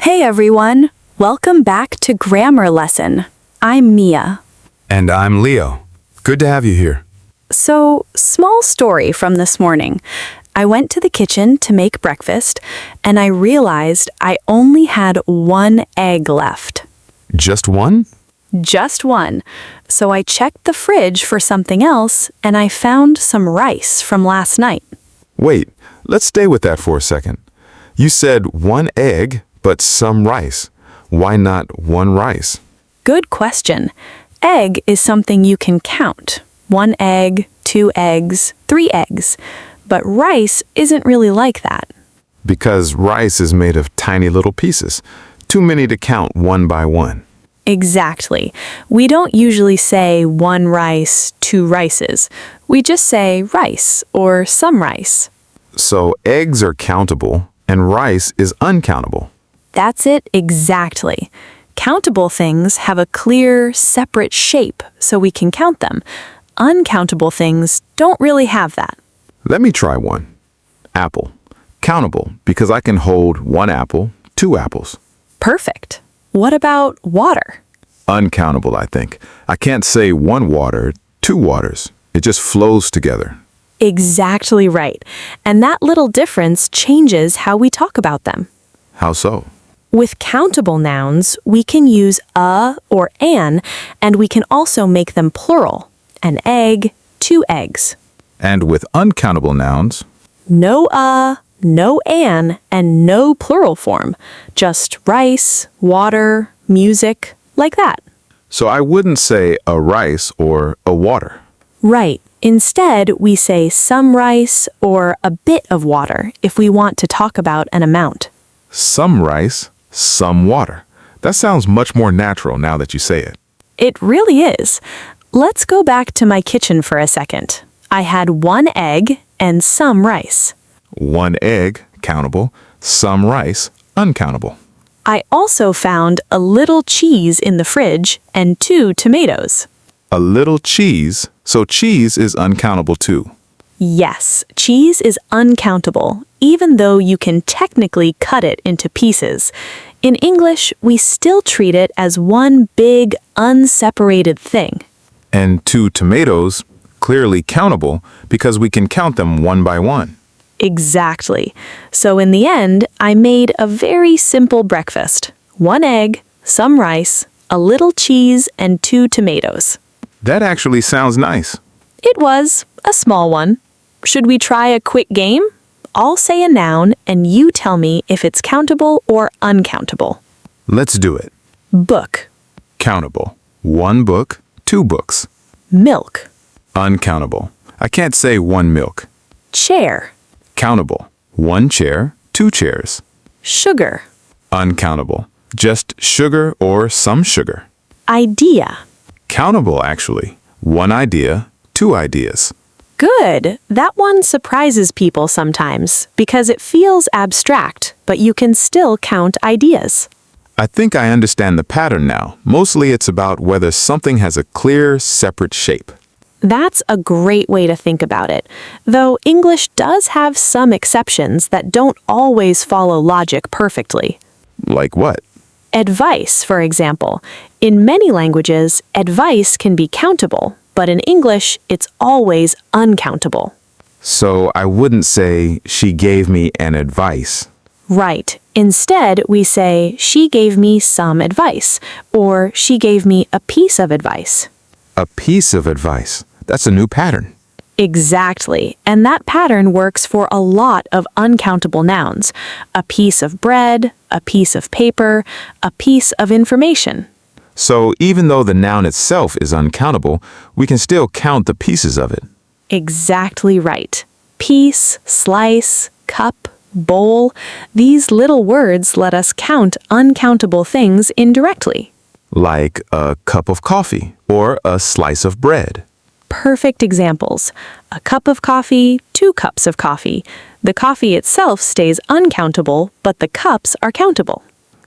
Hey everyone, welcome back to Grammar Lesson. I'm Mia. And I'm Leo. Good to have you here. So, small story from this morning. I went to the kitchen to make breakfast, and I realized I only had one egg left. Just one? Just one. So I checked the fridge for something else, and I found some rice from last night. Wait, let's stay with that for a second. You said one egg, but some rice. Why not one rice? Good question. Egg is something you can count. 1 egg, 2 eggs, 3 eggs. But rice isn't really like that. Because rice is made of tiny little pieces. Too many to count one by one. Exactly. We don't usually say 1 rice, 2 rices. We just say rice or some rice. So eggs are countable and rice is uncountable. That's it exactly. Countable things have a clear, separate shape so we can count them. Uncountable things don't really have that. Let me try one. Apple. Countable because I can hold 1 apple, 2 apples. Perfect. What about water? Uncountable, I think. I can't say 1 water, 2 waters. It just flows together. Exactly right. And that little difference changes how we talk about them. How so? With countable nouns, we can use a or an, and we can also make them plural. An egg, 2 eggs. And with uncountable nouns, No a, no an, and no plural form. Just rice, water, music, like that. so I wouldn't say a rice or a water. Right. Instead, we say some rice or a bit of water if we want to talk about an amount. Some rice, some water. That sounds much more natural now that you say it. It really is. Let's go back to my kitchen for a second. I had 1 egg and some rice. 1 egg, countable. Some rice, uncountable. I also found a little cheese in the fridge and 2 tomatoes. A little cheese, so cheese is uncountable too. Yes, cheese is uncountable, even though you can technically cut it into pieces. In English, we still treat it as one big, unseparated thing. And 2 tomatoes, clearly countable because we can count them one by one. Exactly. So in the end, I made a very simple breakfast. 1 egg, some rice, a little cheese, and 2 tomatoes. That actually sounds nice. It was a small one. Should we try a quick game? I'll say a noun and you tell me if it's countable or uncountable. Let's do it. Book, Countable. 1 book, 2 books. milk, Uncountable. I can't say 1 milk. chair, Countable. 1 chair, 2 chairs. sugar, Uncountable. Just sugar or some sugar. idea. Countable, actually. 1 idea, 2 ideas. Good. That one surprises people sometimes because it feels abstract, but you can still count ideas. I think I understand the pattern now. Mostly it's about whether something has a clear, separate shape. That's a great way to think about it, though English does have some exceptions that don't always follow logic perfectly. Like what? Advice, for example. In many languages, advice can be countable, but in English, it's always uncountable. So I wouldn't say she gave me an advice. Right. Instead, we say, she gave me some advice, or she gave me a piece of advice. A piece of advice. That's a new pattern. Exactly. And that pattern works for a lot of uncountable nouns. A piece of bread, a piece of paper, a piece of information. So even though the noun itself is uncountable, we can still count the pieces of it. Exactly right. Piece, slice, cup, bowl. These little words let us count uncountable things indirectly. Like a cup of coffee or a slice of bread. Perfect examples. A cup of coffee, 2 cups of coffee. The coffee itself stays uncountable, but the cups are countable.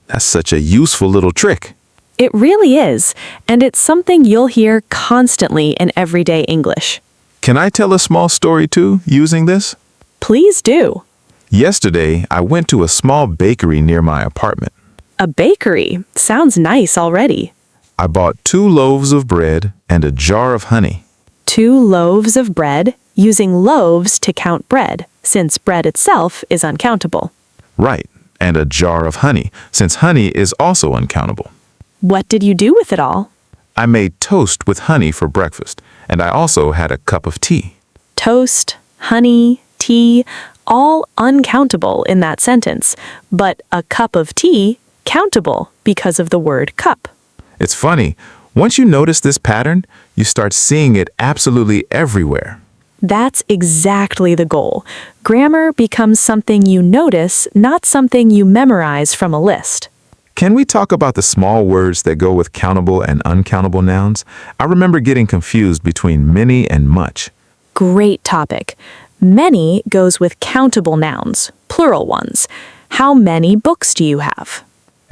That's such a useful little trick. It really is, and it's something you'll hear constantly in everyday English. Can I tell a small story too, using this? Please do. Yesterday, I went to a small bakery near my apartment. A bakery. Sounds nice already. I bought 2 loaves of bread and a jar of honey. 2 loaves of bread, using loaves to count bread, since bread itself is uncountable. Right, and a jar of honey, since honey is also uncountable. What did you do with it all? I made toast with honey for breakfast, and I also had a cup of tea. Toast, honey, tea, all uncountable in that sentence, but a cup of tea, countable because of the word cup. It's funny, once you notice this pattern, you start seeing it absolutely everywhere. That's exactly the goal. Grammar becomes something you notice, not something you memorize from a list. Can we talk about the small words that go with countable and uncountable nouns? I remember getting confused between many and much. Great topic. Many goes with countable nouns, plural ones. How many books do you have?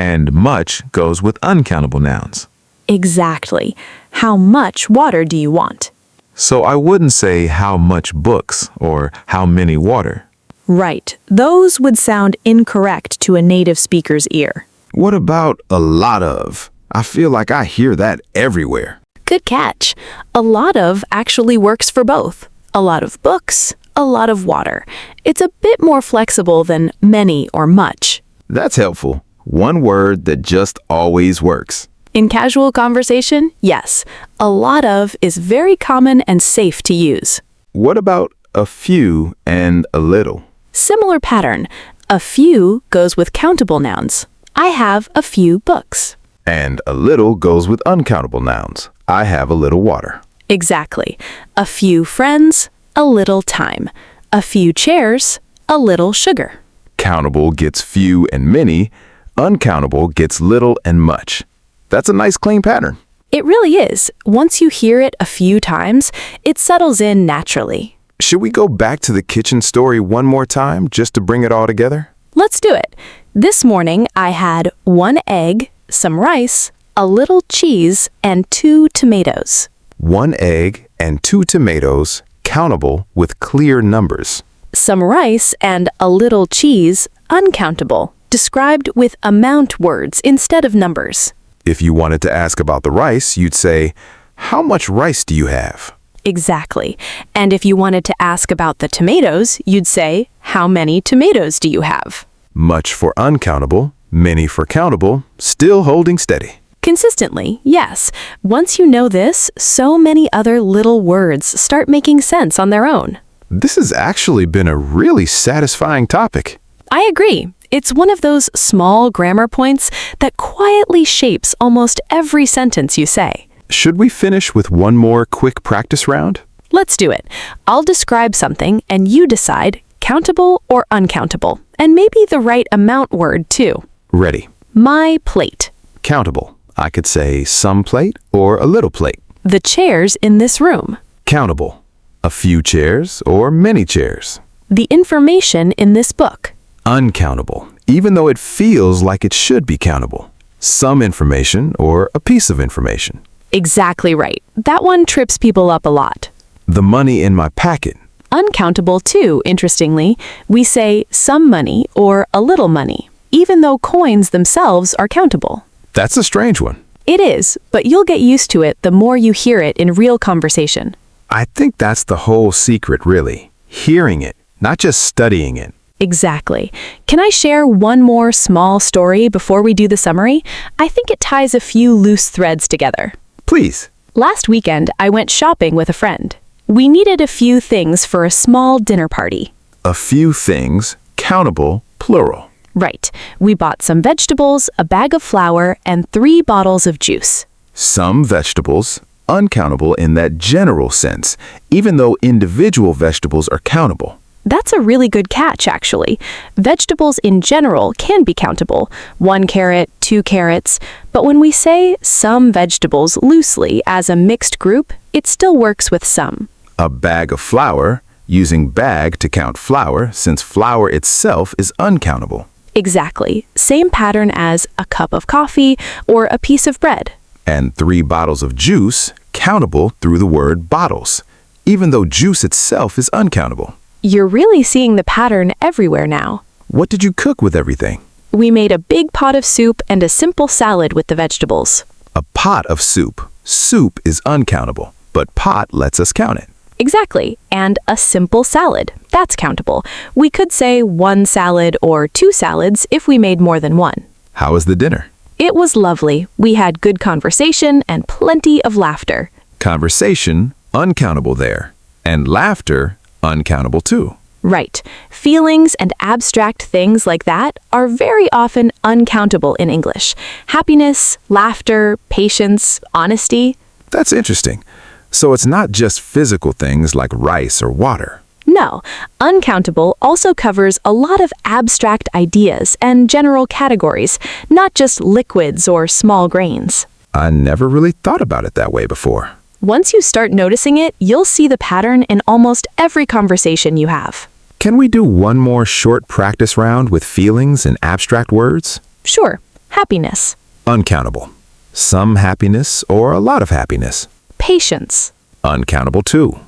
And much goes with uncountable nouns. Exactly. How much water do you want? So I wouldn't say how much books or how many water. Right. Those would sound incorrect to a native speaker's ear. What about a lot of? I feel like I hear that everywhere. Good catch. A lot of actually works for both. A lot of books, a lot of water. It's a bit more flexible than many or much. That's helpful. One word that just always works. In casual conversation, yes, a lot of is very common and safe to use. What about a few and a little? Similar pattern. A few goes with countable nouns. I have a few books. And a little goes with uncountable nouns. I have a little water. Exactly. A few friends, a little time. A few chairs, a little sugar. Countable gets few and many. Uncountable gets little and much. That's a nice clean pattern. It really is. Once you hear it a few times, it settles in naturally. Should we go back to the kitchen story one more time just to bring it all together? Let's do it. This morning I had 1 egg, some rice, a little cheese, and 2 tomatoes. 1 egg and 2 tomatoes, countable with clear numbers. Some rice and a little cheese, uncountable, described with amount words instead of numbers. If you wanted to ask about the rice, you'd say, "How much rice do you have?" Exactly. And if you wanted to ask about the tomatoes, you'd say, how many tomatoes do you have? Much for uncountable, many for countable, still holding steady. Consistently, yes. Once you know this, so many other little words start making sense on their own. This has actually been a really satisfying topic. I agree. It's one of those small grammar points that quietly shapes almost every sentence you say. Should we finish with one more quick practice round? Let's do it. I'll describe something and you decide countable or uncountable, and maybe the right amount word too. Ready. My plate. Countable. I could say some plate or a little plate. The chairs in this room. Countable. A few chairs or many chairs. The information in this book. Uncountable, even though it feels like it should be countable. Some information or a piece of information. Exactly right. That one trips people up a lot. The money in my packet. Uncountable too, interestingly. We say some money or a little money, even though coins themselves are countable. That's a strange one. It is, but you'll get used to it the more you hear it in real conversation. I think that's the whole secret, really. Hearing it, not just studying it. Exactly. Can I share one more small story before we do the summary? I think it ties a few loose threads together. Please. Last weekend, I went shopping with a friend. We needed a few things for a small dinner party. A few things, countable, plural. Right. We bought some vegetables, a bag of flour, and 3 bottles of juice. Some vegetables, uncountable in that general sense, even though individual vegetables are countable. That's a really good catch, actually. Vegetables in general can be countable. 1 carrot, 2 carrots. But when we say some vegetables loosely as a mixed group, it still works with some. A bag of flour, using bag to count flour since flour itself is uncountable. Exactly. Same pattern as a cup of coffee or a piece of bread. And 3 bottles of juice, countable through the word bottles, even though juice itself is uncountable. You're really seeing the pattern everywhere now. What did you cook with everything? We made a big pot of soup and a simple salad with the vegetables. A pot of soup. Soup is uncountable, but pot lets us count it. Exactly, and a simple salad. That's countable. We could say one salad or two salads if we made more than one. How was the dinner? It was lovely. We had good conversation and plenty of laughter. Conversation, uncountable there. And laughter, uncountable too. Right. Feelings and abstract things like that are very often uncountable in English. Happiness, laughter, patience, honesty. That's interesting. So it's not just physical things like rice or water. No, uncountable also covers a lot of abstract ideas and general categories, not just liquids or small grains. I never really thought about it that way before. Once you start noticing it, you'll see the pattern in almost every conversation you have. Can we do one more short practice round with feelings and abstract words? Sure, happiness, Uncountable. Some happiness or a lot of happiness. patience, Uncountable too.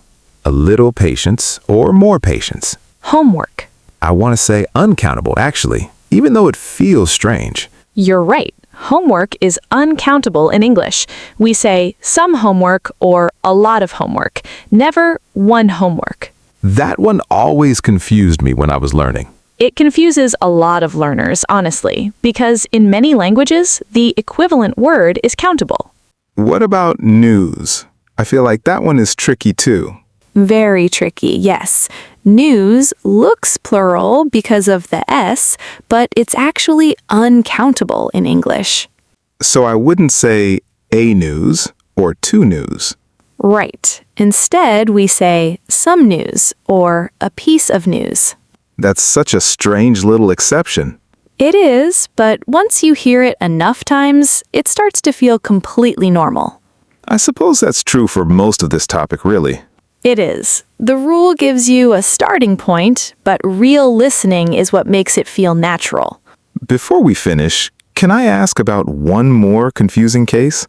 A little patience or more patience. homework. I want to say uncountable actually, even though it feels strange. You're right. Homework is uncountable in English. We say some homework or a lot of homework, never one homework. That one always confused me when I was learning. It confuses a lot of learners, honestly, because in many languages, the equivalent word is countable. What about news? I feel like that one is tricky too. Very tricky, yes. News looks plural because of the S, but it's actually uncountable in English. So I wouldn't say a news or two news. Right. Instead, we say some news or a piece of news. That's such a strange little exception. It is, but once you hear it enough times, it starts to feel completely normal. I suppose that's true for most of this topic, really. It is. The rule gives you a starting point, but real listening is what makes it feel natural. Before we finish, can I ask about one more confusing case?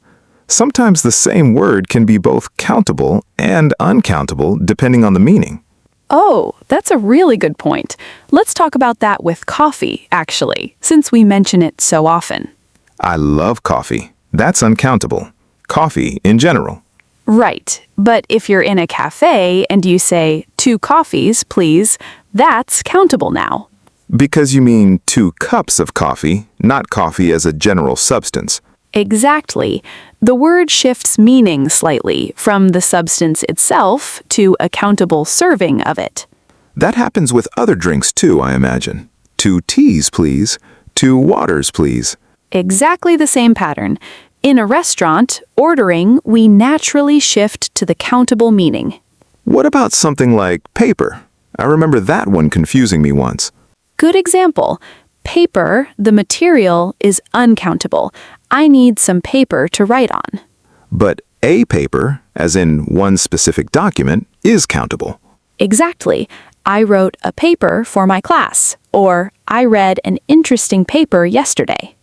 Sometimes the same word can be both countable and uncountable depending on the meaning. Oh, that's a really good point. Let's talk about that with coffee, actually, since we mention it so often. I love coffee. That's uncountable. Coffee in general. Right, but if you're in a cafe and you say, 2 coffees, please, that's countable now. Because you mean 2 cups of coffee, not coffee as a general substance. Exactly. The word shifts meaning slightly from the substance itself to a countable serving of it. That happens with other drinks too, I imagine. 2 teas, please. 2 waters, please. Exactly the same pattern. In a restaurant, ordering, we naturally shift to the countable meaning. What about something like paper? I remember that one confusing me once. Good example. Paper, the material, is uncountable. I need some paper to write on. But a paper, as in one specific document, is countable. Exactly. I wrote a paper for my class, or I read an interesting paper yesterday.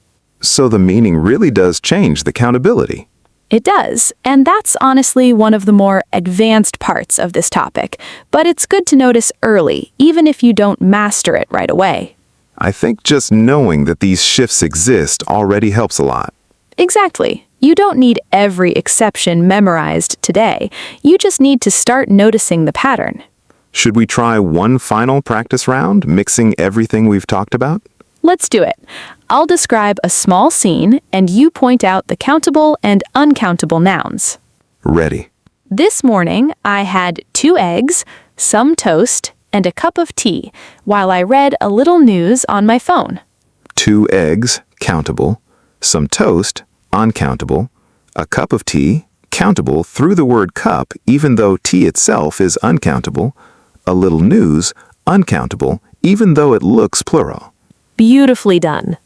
So the meaning really does change the countability. It does, and that's honestly one of the more advanced parts of this topic, but it's good to notice early, even if you don't master it right away. I think just knowing that these shifts exist already helps a lot. Exactly. You don't need every exception memorized today. You just need to start noticing the pattern. Should we try one final practice round, mixing everything we've talked about? Let's do it. I'll describe a small scene, and you point out the countable and uncountable nouns. Ready. This morning, I had 2 eggs, some toast, and a cup of tea while I read a little news on my phone. 2 eggs, countable. Some toast, uncountable. A cup of tea, countable through the word cup even though tea itself is uncountable. A little news, uncountable even though it looks plural. Beautifully done.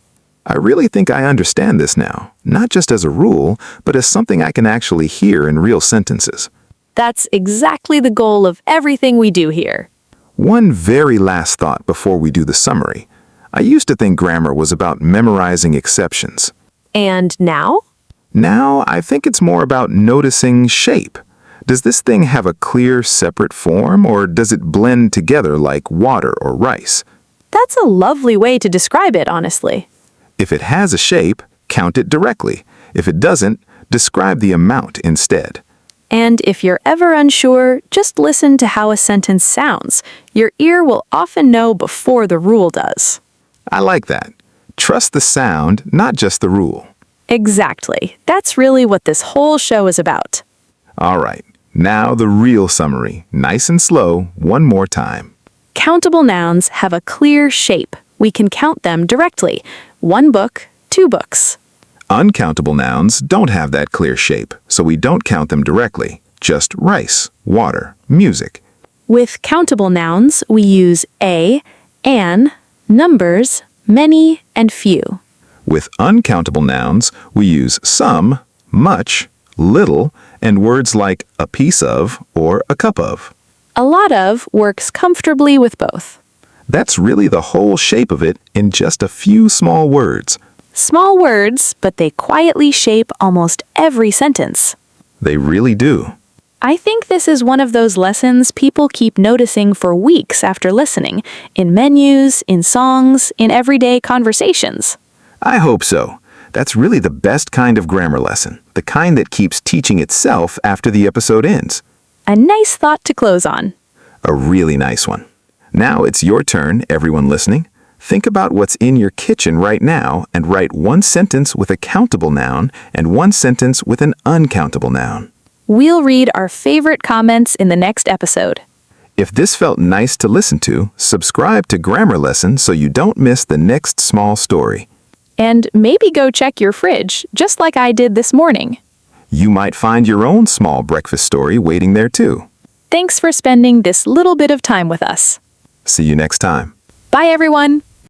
I really think I understand this now, not just as a rule, but as something I can actually hear in real sentences. That's exactly the goal of everything we do here. One very last thought before we do the summary. I used to think grammar was about memorizing exceptions. And now? Now, I think it's more about noticing shape. Does this thing have a clear, separate form, or does it blend together like water or rice? That's a lovely way to describe it, honestly. If it has a shape, count it directly. If it doesn't, describe the amount instead. And if you're ever unsure, just listen to how a sentence sounds. Your ear will often know before the rule does. I like that. Trust the sound, not just the rule. Exactly. That's really what this whole show is about. All right, now the real summary. Nice and slow, one more time. Countable nouns have a clear shape. We can count them directly. 1 book, 2 books. Uncountable nouns don't have that clear shape, so we don't count them directly. Just rice, water, music. With countable nouns, we use a, an, numbers, many, and few. With uncountable nouns, we use some, much, little, and words like a piece of or a cup of. A lot of works comfortably with both. That's really the whole shape of it in just a few small words. Small words, but they quietly shape almost every sentence. They really do. I think this is one of those lessons people keep noticing for weeks after listening, in menus, in songs, in everyday conversations. I hope so. That's really the best kind of grammar lesson, the kind that keeps teaching itself after the episode ends. A nice thought to close on. A really nice one. Now it's your turn, everyone listening. Think about what's in your kitchen right now and write one sentence with a countable noun and one sentence with an uncountable noun. We'll read our favorite comments in the next episode. If this felt nice to listen to, subscribe to Grammar Lesson so you don't miss the next small story. And maybe go check your fridge, just like I did this morning. You might find your own small breakfast story waiting there too. Thanks for spending this little bit of time with us. See you next time. Bye, everyone.